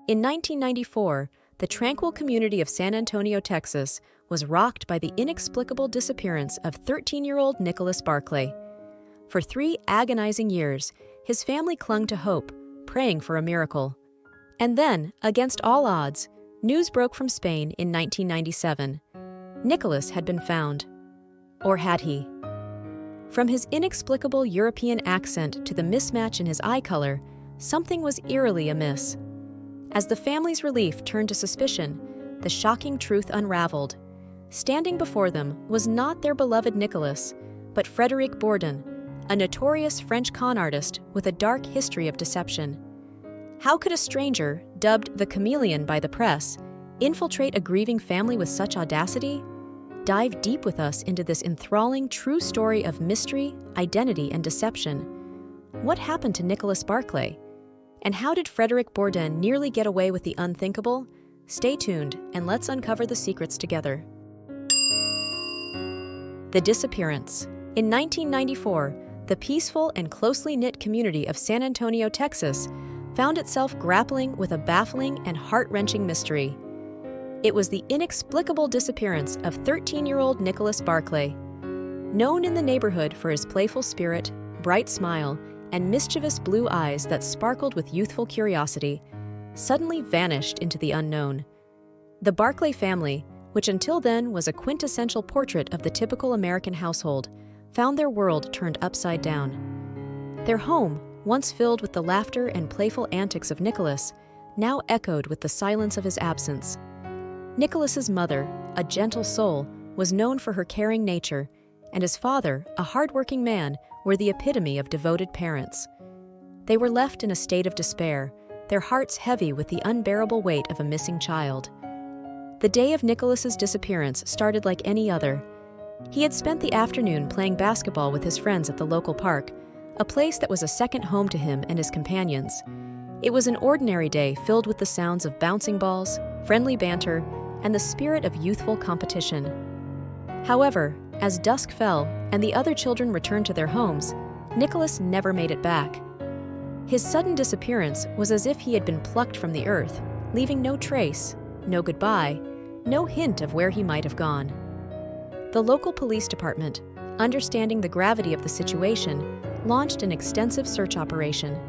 In 1994, the tranquil community of San Antonio, Texas, was rocked by the inexplicable disappearance of 13-year-old Nicholas Barclay. For 3 agonizing years, his family clung to hope, praying for a miracle. And then, against all odds, news broke from Spain in 1997. Nicholas had been found. Or had he? From his inexplicable European accent to the mismatch in his eye color, something was eerily amiss. As the family's relief turned to suspicion, the shocking truth unraveled. Standing before them was not their beloved Nicholas, but Frédéric Bourdin, a notorious French con artist with a dark history of deception. How could a stranger, dubbed the chameleon by the press, infiltrate a grieving family with such audacity? Dive deep with us into this enthralling true story of mystery, identity, and deception. What happened to Nicholas Barclay? And how did Frédéric Bourdin nearly get away with the unthinkable? Stay tuned, and let's uncover the secrets together. The Disappearance. In 1994, the peaceful and closely knit community of San Antonio, Texas, found itself grappling with a baffling and heart-wrenching mystery. It was the inexplicable disappearance of 13-year-old Nicholas Barclay. Known in the neighborhood for his playful spirit, bright smile, and mischievous blue eyes that sparkled with youthful curiosity, suddenly vanished into the unknown. The Barclay family, which until then was a quintessential portrait of the typical American household, found their world turned upside down. Their home, once filled with the laughter and playful antics of Nicholas, now echoed with the silence of his absence. Nicholas's mother, a gentle soul, was known for her caring nature, and his father, a hard-working man, were the epitome of devoted parents. They were left in a state of despair, their hearts heavy with the unbearable weight of a missing child. The day of Nicholas's disappearance started like any other. He had spent the afternoon playing basketball with his friends at the local park, a place that was a second home to him and his companions. It was an ordinary day filled with the sounds of bouncing balls, friendly banter, and the spirit of youthful competition. However, as dusk fell and the other children returned to their homes, Nicholas never made it back. His sudden disappearance was as if he had been plucked from the earth, leaving no trace, no goodbye, no hint of where he might have gone. The local police department, understanding the gravity of the situation, launched an extensive search operation.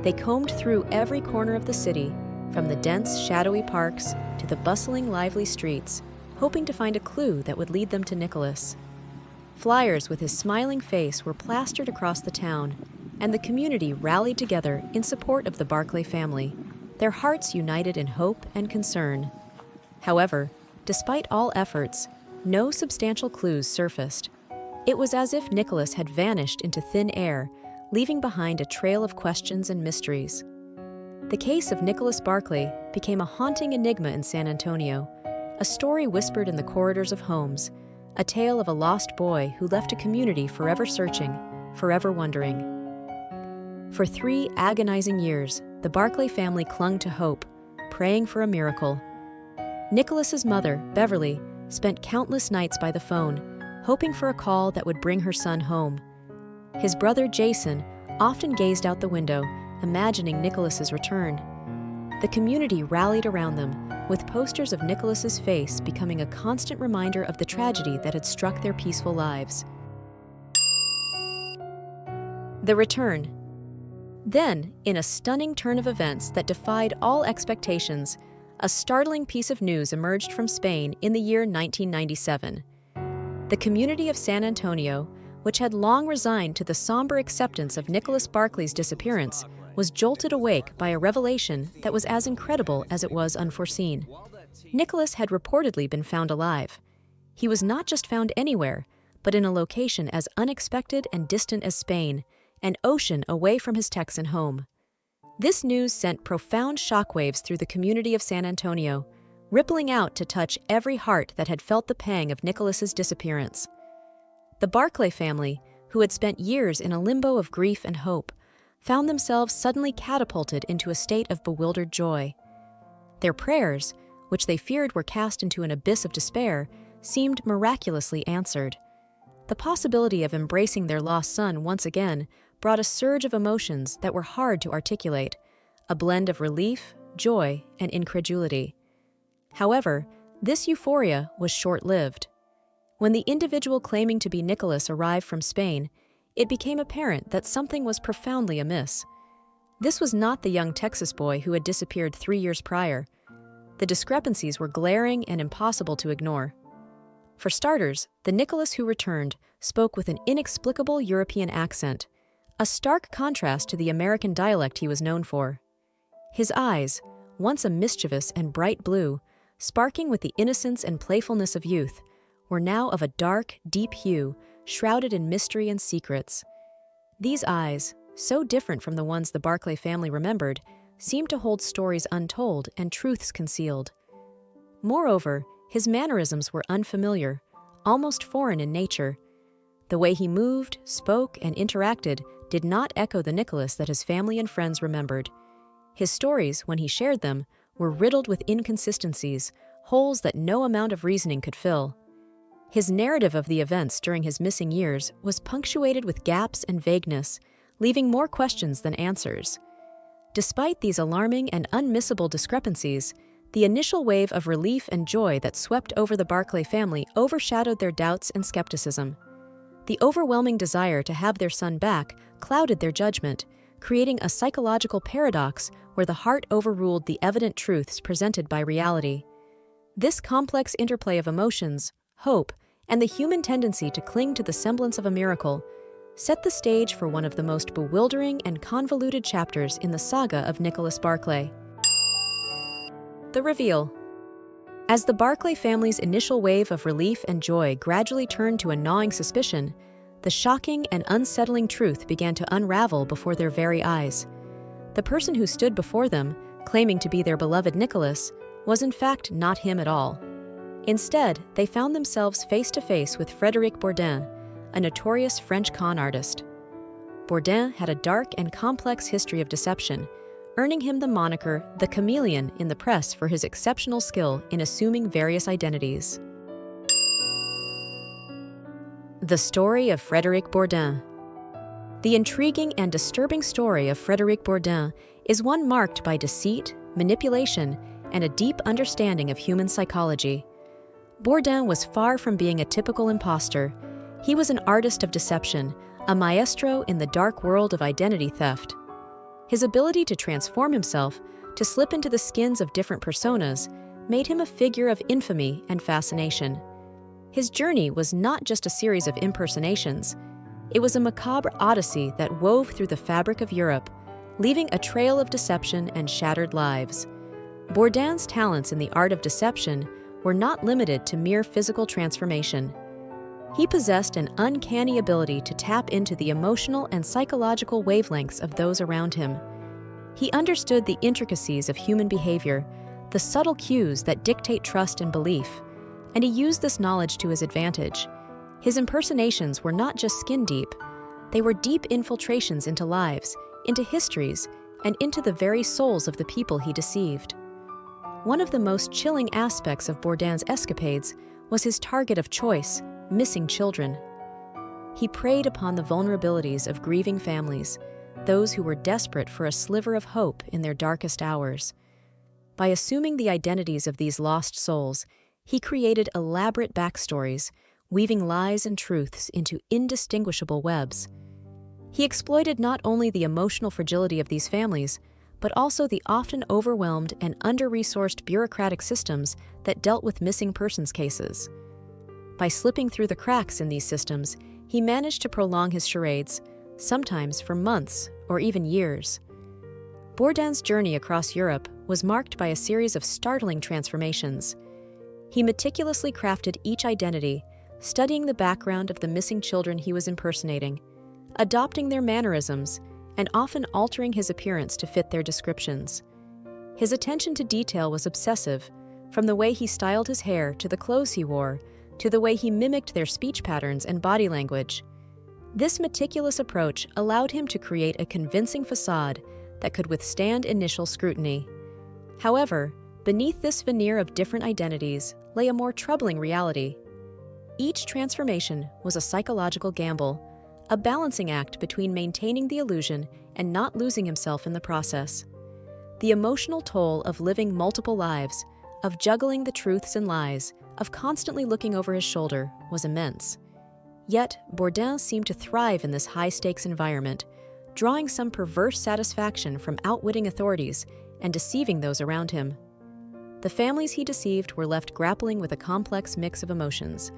They combed through every corner of the city, from the dense, shadowy parks to the bustling, lively streets, hoping to find a clue that would lead them to Nicholas. Flyers with his smiling face were plastered across the town, and the community rallied together in support of the Barclay family, their hearts united in hope and concern. However, despite all efforts, no substantial clues surfaced. It was as if Nicholas had vanished into thin air, leaving behind a trail of questions and mysteries. The case of Nicholas Barclay became a haunting enigma in San Antonio, a story whispered in the corridors of homes, a tale of a lost boy who left a community forever searching, forever wondering. For 3 agonizing years, the Barclay family clung to hope, praying for a miracle. Nicholas's mother, Beverly, spent countless nights by the phone, hoping for a call that would bring her son home. His brother, Jason, often gazed out the window, imagining Nicholas's return. The community rallied around them, with posters of Nicholas's face becoming a constant reminder of the tragedy that had struck their peaceful lives. The return. Then, in a stunning turn of events that defied all expectations, a startling piece of news emerged from Spain in the year 1997. The community of San Antonio, which had long resigned to the somber acceptance of Nicholas Barclay's disappearance, was jolted awake by a revelation that was as incredible as it was unforeseen. Nicholas had reportedly been found alive. He was not just found anywhere, but in a location as unexpected and distant as Spain, an ocean away from his Texan home. This news sent profound shockwaves through the community of San Antonio, rippling out to touch every heart that had felt the pang of Nicholas's disappearance. The Barclay family, who had spent years in a limbo of grief and hope, found themselves suddenly catapulted into a state of bewildered joy. Their prayers, which they feared were cast into an abyss of despair, seemed miraculously answered. The possibility of embracing their lost son once again brought a surge of emotions that were hard to articulate, a blend of relief, joy, and incredulity. However, this euphoria was short-lived. When the individual claiming to be Nicholas arrived from Spain, it became apparent that something was profoundly amiss. This was not the young Texas boy who had disappeared 3 years prior. The discrepancies were glaring and impossible to ignore. For starters, the Nicholas who returned spoke with an inexplicable European accent, a stark contrast to the American dialect he was known for. His eyes, once a mischievous and bright blue, sparking with the innocence and playfulness of youth, were now of a dark, deep hue, shrouded in mystery and secrets. These eyes, so different from the ones the Barclay family remembered, seemed to hold stories untold and truths concealed. Moreover, his mannerisms were unfamiliar, almost foreign in nature. The way he moved, spoke, and interacted did not echo the Nicholas that his family and friends remembered. His stories, when he shared them, were riddled with inconsistencies, holes that no amount of reasoning could fill. His narrative of the events during his missing years was punctuated with gaps and vagueness, leaving more questions than answers. Despite these alarming and unmissable discrepancies, the initial wave of relief and joy that swept over the Barclay family overshadowed their doubts and skepticism. The overwhelming desire to have their son back clouded their judgment, creating a psychological paradox where the heart overruled the evident truths presented by reality. This complex interplay of emotions, hope, and the human tendency to cling to the semblance of a miracle set the stage for one of the most bewildering and convoluted chapters in the saga of Nicholas Barclay. The reveal. As the Barclay family's initial wave of relief and joy gradually turned to a gnawing suspicion, the shocking and unsettling truth began to unravel before their very eyes. The person who stood before them, claiming to be their beloved Nicholas, was in fact not him at all. Instead, they found themselves face to face with Frédéric Bourdin, a notorious French con artist. Bourdin had a dark and complex history of deception, earning him the moniker the chameleon in the press for his exceptional skill in assuming various identities. The story of Frédéric Bourdin. The intriguing and disturbing story of Frédéric Bourdin is one marked by deceit, manipulation, and a deep understanding of human psychology. Bourdin was far from being a typical imposter. He was an artist of deception, a maestro in the dark world of identity theft. His ability to transform himself, to slip into the skins of different personas, made him a figure of infamy and fascination. His journey was not just a series of impersonations. It was a macabre odyssey that wove through the fabric of Europe, leaving a trail of deception and shattered lives. Bourdin's talents in the art of deception were not limited to mere physical transformation. He possessed an uncanny ability to tap into the emotional and psychological wavelengths of those around him. He understood the intricacies of human behavior, the subtle cues that dictate trust and belief, and he used this knowledge to his advantage. His impersonations were not just skin deep, they were deep infiltrations into lives, into histories, and into the very souls of the people he deceived. One of the most chilling aspects of Bourdin's escapades was his target of choice, missing children. He preyed upon the vulnerabilities of grieving families, those who were desperate for a sliver of hope in their darkest hours. By assuming the identities of these lost souls, he created elaborate backstories, weaving lies and truths into indistinguishable webs. He exploited not only the emotional fragility of these families, but also the often overwhelmed and under-resourced bureaucratic systems that dealt with missing persons cases. By slipping through the cracks in these systems, he managed to prolong his charades, sometimes for months or even years. Bourdin's journey across Europe was marked by a series of startling transformations. He meticulously crafted each identity, studying the background of the missing children he was impersonating, adopting their mannerisms, and often altering his appearance to fit their descriptions. His attention to detail was obsessive, from the way he styled his hair to the clothes he wore, to the way he mimicked their speech patterns and body language. This meticulous approach allowed him to create a convincing facade that could withstand initial scrutiny. However, beneath this veneer of different identities lay a more troubling reality. Each transformation was a psychological gamble, a balancing act between maintaining the illusion and not losing himself in the process. The emotional toll of living multiple lives, of juggling the truths and lies, of constantly looking over his shoulder was immense. Yet, Bourdin seemed to thrive in this high-stakes environment, drawing some perverse satisfaction from outwitting authorities and deceiving those around him. The families he deceived were left grappling with a complex mix of emotions: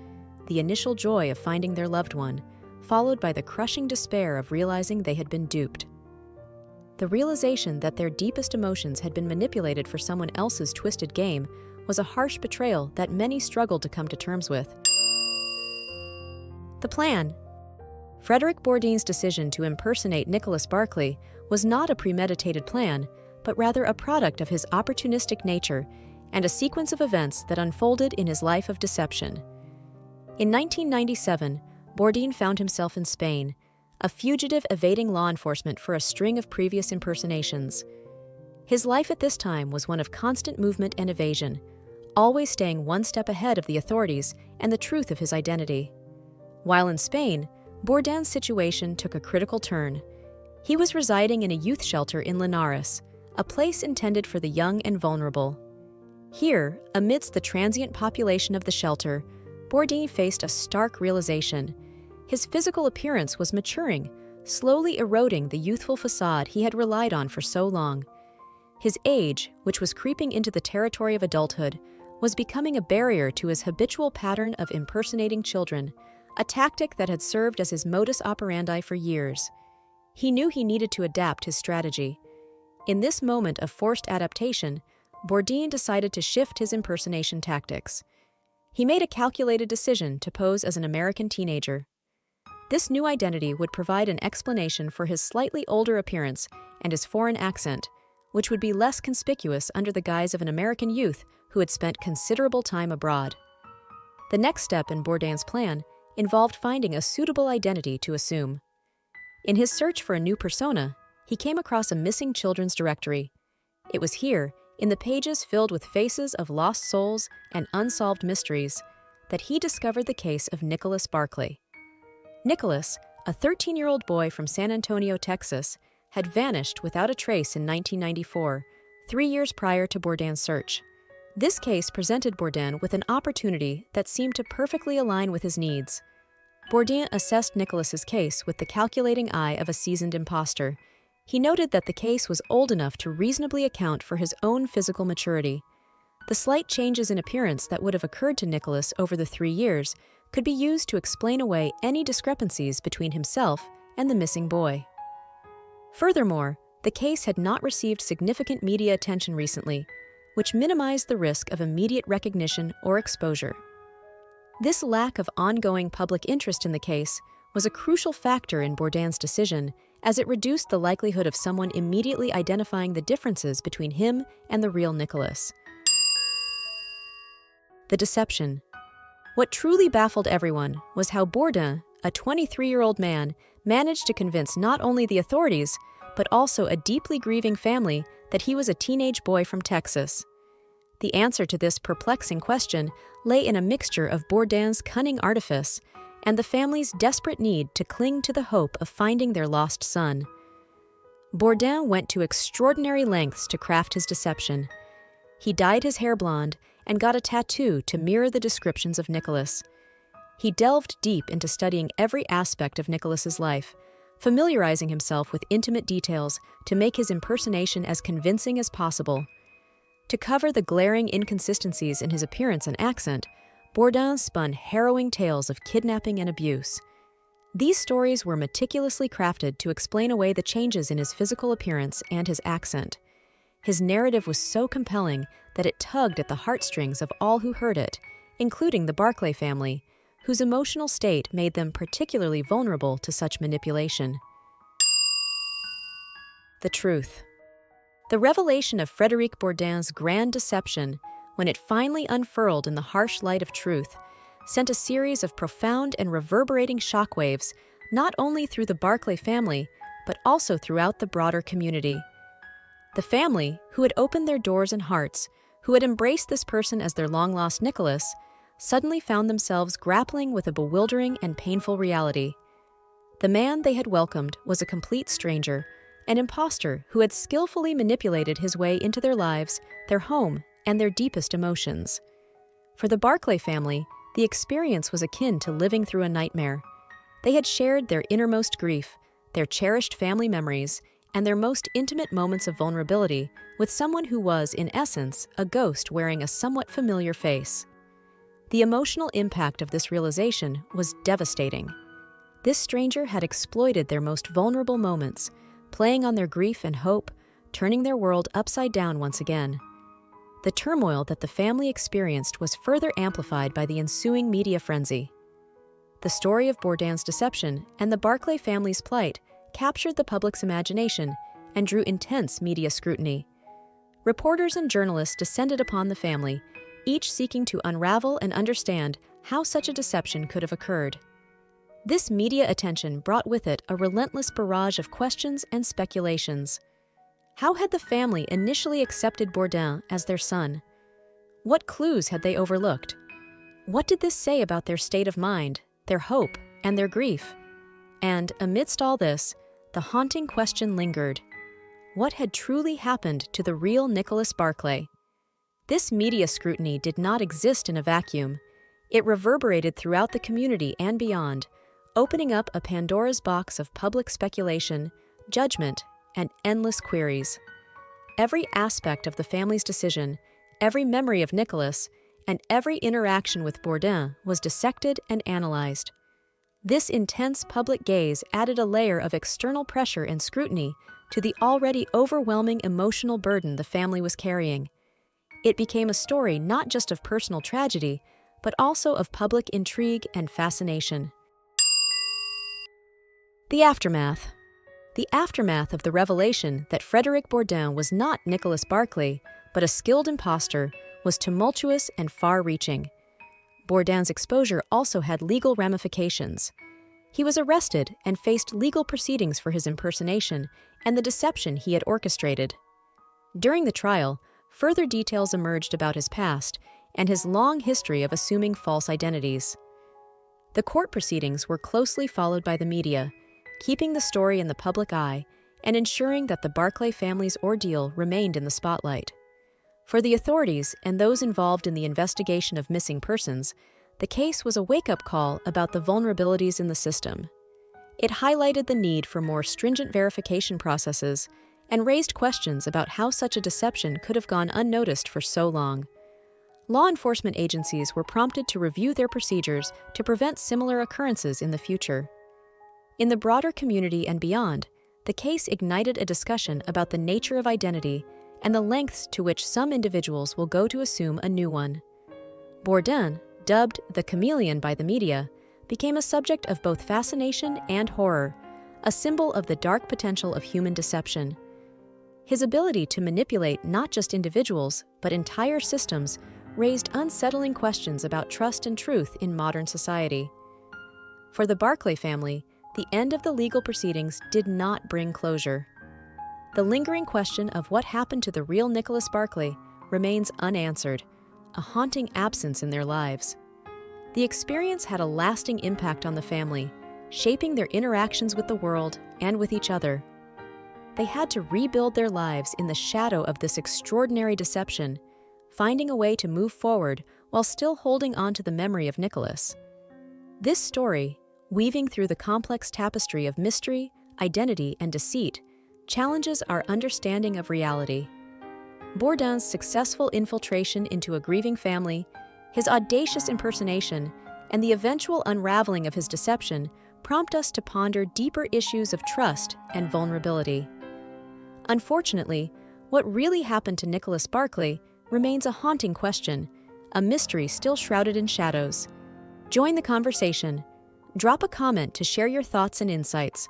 the initial joy of finding their loved one, followed by the crushing despair of realizing they had been duped. The realization that their deepest emotions had been manipulated for someone else's twisted game was a harsh betrayal that many struggled to come to terms with. The plan. Frédéric Bourdin's decision to impersonate Nicholas Barclay was not a premeditated plan, but rather a product of his opportunistic nature and a sequence of events that unfolded in his life of deception. In 1997, Bourdin found himself in Spain, a fugitive evading law enforcement for a string of previous impersonations. His life at this time was one of constant movement and evasion, always staying one step ahead of the authorities and the truth of his identity. While in Spain, Bourdin's situation took a critical turn. He was residing in a youth shelter in Linares, a place intended for the young and vulnerable. Here, amidst the transient population of the shelter, Bourdin faced a stark realization. His physical appearance was maturing, slowly eroding the youthful facade he had relied on for so long. His age, which was creeping into the territory of adulthood, was becoming a barrier to his habitual pattern of impersonating children, a tactic that had served as his modus operandi for years. He knew he needed to adapt his strategy. In this moment of forced adaptation, Bourdin decided to shift his impersonation tactics. He made a calculated decision to pose as an American teenager. This new identity would provide an explanation for his slightly older appearance and his foreign accent, which would be less conspicuous under the guise of an American youth who had spent considerable time abroad. The next step in Bourdin's plan involved finding a suitable identity to assume. In his search for a new persona, he came across a missing children's directory. It was here, in the pages filled with faces of lost souls and unsolved mysteries, that he discovered the case of Nicholas Barclay. Nicholas, a 13-year-old boy from San Antonio, Texas, had vanished without a trace in 1994, 3 years prior to Bourdin's search. This case presented Bourdin with an opportunity that seemed to perfectly align with his needs. Bourdin assessed Nicholas's case with the calculating eye of a seasoned imposter. He noted that the case was old enough to reasonably account for his own physical maturity. The slight changes in appearance that would have occurred to Nicholas over the 3 years could be used to explain away any discrepancies between himself and the missing boy. Furthermore, the case had not received significant media attention recently, which minimized the risk of immediate recognition or exposure. This lack of ongoing public interest in the case was a crucial factor in Bourdin's decision, as it reduced the likelihood of someone immediately identifying the differences between him and the real Nicholas. The deception. What truly baffled everyone was how Bourdin, a 23-year-old man, managed to convince not only the authorities, but also a deeply grieving family that he was a teenage boy from Texas. The answer to this perplexing question lay in a mixture of Bourdin's cunning artifice and the family's desperate need to cling to the hope of finding their lost son. Bourdin went to extraordinary lengths to craft his deception. He dyed his hair blonde and got a tattoo to mirror the descriptions of Nicholas. He delved deep into studying every aspect of Nicholas's life, familiarizing himself with intimate details to make his impersonation as convincing as possible. To cover the glaring inconsistencies in his appearance and accent, Bourdin spun harrowing tales of kidnapping and abuse. These stories were meticulously crafted to explain away the changes in his physical appearance and his accent. His narrative was so compelling that it tugged at the heartstrings of all who heard it, including the Barclay family, whose emotional state made them particularly vulnerable to such manipulation. The truth. The revelation of Frédéric Bourdin's grand deception, when it finally unfurled in the harsh light of truth, sent a series of profound and reverberating shockwaves not only through the Barclay family, but also throughout the broader community. The family, who had opened their doors and hearts, who had embraced this person as their long-lost Nicholas, suddenly found themselves grappling with a bewildering and painful reality. The man they had welcomed was a complete stranger, an imposter who had skillfully manipulated his way into their lives, their home, and their deepest emotions. For the Barclay family, the experience was akin to living through a nightmare. They had shared their innermost grief, their cherished family memories, and their most intimate moments of vulnerability with someone who was, in essence, a ghost wearing a somewhat familiar face. The emotional impact of this realization was devastating. This stranger had exploited their most vulnerable moments, playing on their grief and hope, turning their world upside down once again. The turmoil that the family experienced was further amplified by the ensuing media frenzy. The story of Bourdin's deception and the Barclay family's plight captured the public's imagination and drew intense media scrutiny. Reporters and journalists descended upon the family, each seeking to unravel and understand how such a deception could have occurred. This media attention brought with it a relentless barrage of questions and speculations. How had the family initially accepted Bourdin as their son? What clues had they overlooked? What did this say about their state of mind, their hope, and their grief? And amidst all this, the haunting question lingered. What had truly happened to the real Nicholas Barclay? This media scrutiny did not exist in a vacuum. It reverberated throughout the community and beyond, opening up a Pandora's box of public speculation, judgment, and endless queries. Every aspect of the family's decision, every memory of Nicholas, and every interaction with Bourdin was dissected and analyzed. This intense public gaze added a layer of external pressure and scrutiny to the already overwhelming emotional burden the family was carrying. It became a story not just of personal tragedy, but also of public intrigue and fascination. The aftermath. The aftermath of the revelation that Frédéric Bourdin was not Nicholas Barclay, but a skilled imposter, was tumultuous and far-reaching. Bourdin's exposure also had legal ramifications. He was arrested and faced legal proceedings for his impersonation and the deception he had orchestrated. During the trial, further details emerged about his past and his long history of assuming false identities. The court proceedings were closely followed by the media, keeping the story in the public eye and ensuring that the Barclay family's ordeal remained in the spotlight. For the authorities and those involved in the investigation of missing persons, the case was a wake-up call about the vulnerabilities in the system. It highlighted the need for more stringent verification processes and raised questions about how such a deception could have gone unnoticed for so long. Law enforcement agencies were prompted to review their procedures to prevent similar occurrences in the future. In the broader community and beyond, the case ignited a discussion about the nature of identity and the lengths to which some individuals will go to assume a new one. Bourdin, dubbed the chameleon by the media, became a subject of both fascination and horror, a symbol of the dark potential of human deception. His ability to manipulate not just individuals, but entire systems raised unsettling questions about trust and truth in modern society. For the Barclay family, the end of the legal proceedings did not bring closure. The lingering question of what happened to the real Nicholas Barclay remains unanswered, a haunting absence in their lives. The experience had a lasting impact on the family, shaping their interactions with the world and with each other. They had to rebuild their lives in the shadow of this extraordinary deception, finding a way to move forward while still holding on to the memory of Nicholas. This story, weaving through the complex tapestry of mystery, identity, and deceit, challenges our understanding of reality. Bourdin's successful infiltration into a grieving family, his audacious impersonation, and the eventual unraveling of his deception prompt us to ponder deeper issues of trust and vulnerability. Unfortunately, what really happened to Nicholas Barclay remains a haunting question, a mystery still shrouded in shadows. Join the conversation. Drop a comment to share your thoughts and insights.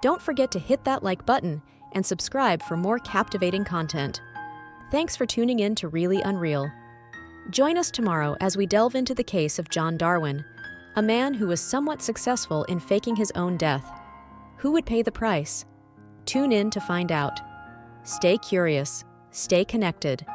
Don't forget to hit that like button and subscribe for more captivating content. Thanks for tuning in to Really Unreal. Join us tomorrow as we delve into the case of John Darwin, a man who was somewhat successful in faking his own death. Who would pay the price? Tune in to find out. Stay curious, stay connected,